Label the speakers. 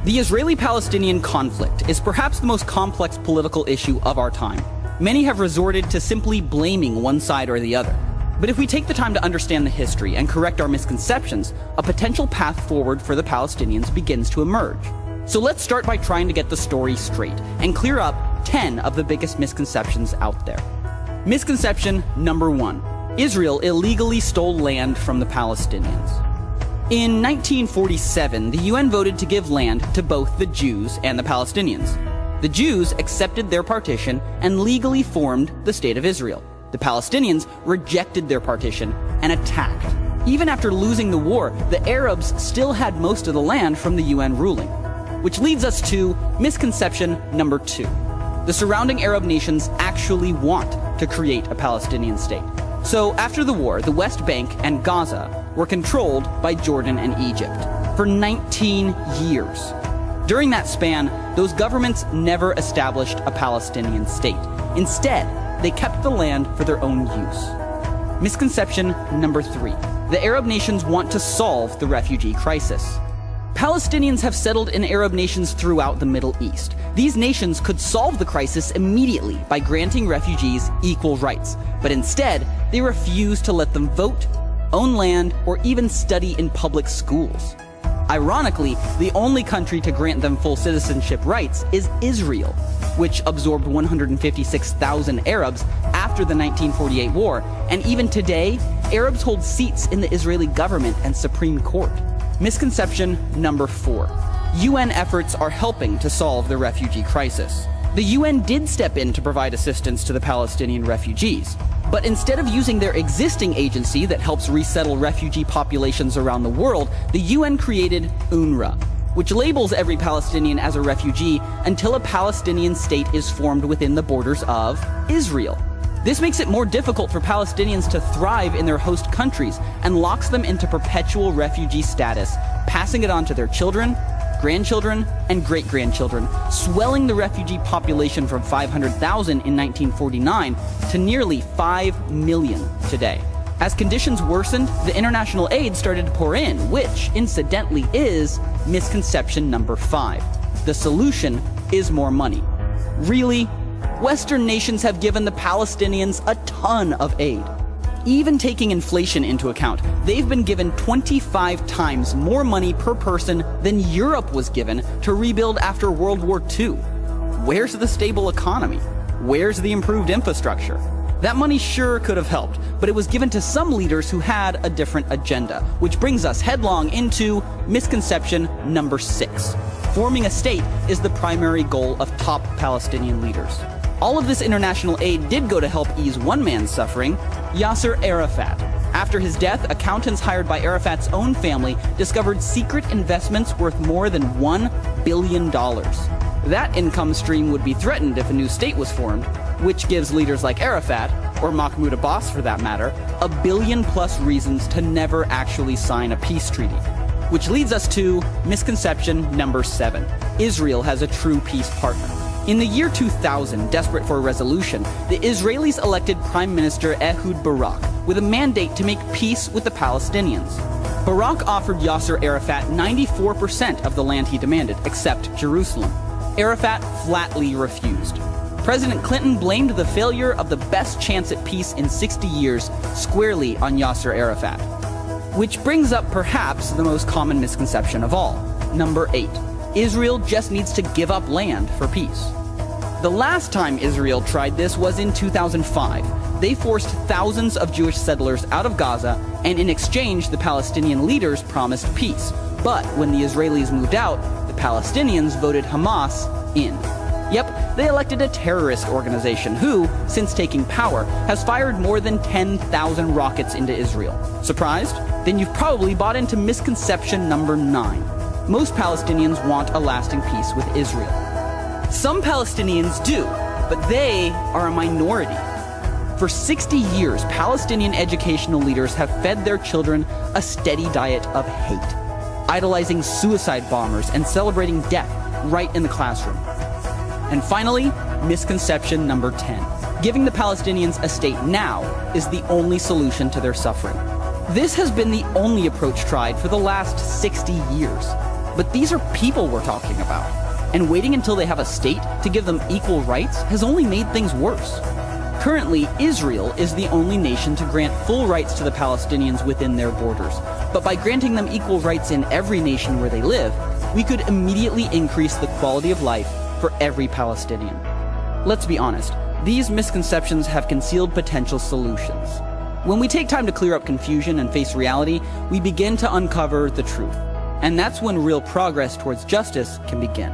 Speaker 1: The Israeli-Palestinian conflict is perhaps the most complex political issue of our time. Many have resorted to simply blaming one side or the other. But if we take the time to understand the history and correct our misconceptions, a potential path forward for the Palestinians begins to emerge. So let's start by trying to get the story straight and clear up 10 of the biggest misconceptions out there. Misconception number 1. Israel illegally stole land from the Palestinians. In 1947, the UN voted to give land to both the Jews and the Palestinians. The Jews accepted their partition and legally formed the State of Israel. The Palestinians rejected their partition and attacked. Even after losing the war, the Arabs still had most of the land from the UN ruling. Which leads us to misconception number 2. The surrounding Arab nations actually want to create a Palestinian state. So after the war, the West Bank and Gaza were controlled by Jordan and Egypt for 19 years. During that span, those governments never established a Palestinian state. Instead, they kept the land for their own use. Misconception number 3. The Arab nations want to solve the refugee crisis. Palestinians have settled in Arab nations throughout the Middle East. These nations could solve the crisis immediately by granting refugees equal rights, but instead, they refuse to let them vote, own land, or even study in public schools. Ironically, the only country to grant them full citizenship rights is Israel, which absorbed 156,000 Arabs after the 1948 war, and even today, Arabs hold seats in the Israeli government and Supreme Court. Misconception number 4. UN efforts are helping to solve the refugee crisis. The UN did step in to provide assistance to the Palestinian refugees, but instead of using their existing agency that helps resettle refugee populations around the world, the UN created UNRWA, which labels every Palestinian as a refugee until a Palestinian state is formed within the borders of Israel. This makes it more difficult for Palestinians to thrive in their host countries and locks them into perpetual refugee status, passing it on to their children, grandchildren, and great-grandchildren, swelling the refugee population from 500,000 in 1949 to nearly 5 million today. As conditions worsened, the international aid started to pour in, which, incidentally, is misconception number 5. The solution is more money. Really? Western nations have given the Palestinians a ton of aid. Even taking inflation into account, they've been given 25 times more money per person than Europe was given to rebuild after World War II. Where's the stable economy? Where's the improved infrastructure? That money sure could have helped, but it was given to some leaders who had a different agenda, which brings us headlong into misconception number 6. Forming a state is the primary goal of top Palestinian leaders. All of this international aid did go to help ease one man's suffering, Yasser Arafat. After his death, accountants hired by Arafat's own family discovered secret investments worth more than $1 billion. That income stream would be threatened if a new state was formed, which gives leaders like Arafat, or Mahmoud Abbas for that matter, a billion-plus reasons to never actually sign a peace treaty. Which leads us to misconception number 7. Israel has a true peace partner. In the year 2000, desperate for a resolution, the Israelis elected Prime Minister Ehud Barak with a mandate to make peace with the Palestinians. Barak offered Yasser Arafat 94% of the land he demanded, except Jerusalem. Arafat flatly refused. President Clinton blamed the failure of the best chance at peace in 60 years squarely on Yasser Arafat. Which brings up perhaps the most common misconception of all. Number 8. Israel just needs to give up land for peace. The last time Israel tried this was in 2005. They forced thousands of Jewish settlers out of Gaza, and in exchange, the Palestinian leaders promised peace. But when the Israelis moved out, the Palestinians voted Hamas in. Yep, they elected a terrorist organization who, since taking power, has fired more than 10,000 rockets into Israel. Surprised? Then you've probably bought into misconception number 9. Most Palestinians want a lasting peace with Israel. Some Palestinians do, but they are a minority. For 60 years, Palestinian educational leaders have fed their children a steady diet of hate, idolizing suicide bombers and celebrating death right in the classroom. And finally, misconception number 10. Giving the Palestinians a state now is the only solution to their suffering. This has been the only approach tried for the last 60 years. But these are people we're talking about, and waiting until they have a state to give them equal rights has only made things worse. Currently, Israel is the only nation to grant full rights to the Palestinians within their borders, but by granting them equal rights in every nation where they live, we could immediately increase the quality of life for every Palestinian. Let's be honest, these misconceptions have concealed potential solutions. When we take time to clear up confusion and face reality, we begin to uncover the truth. And that's when real progress towards justice can begin.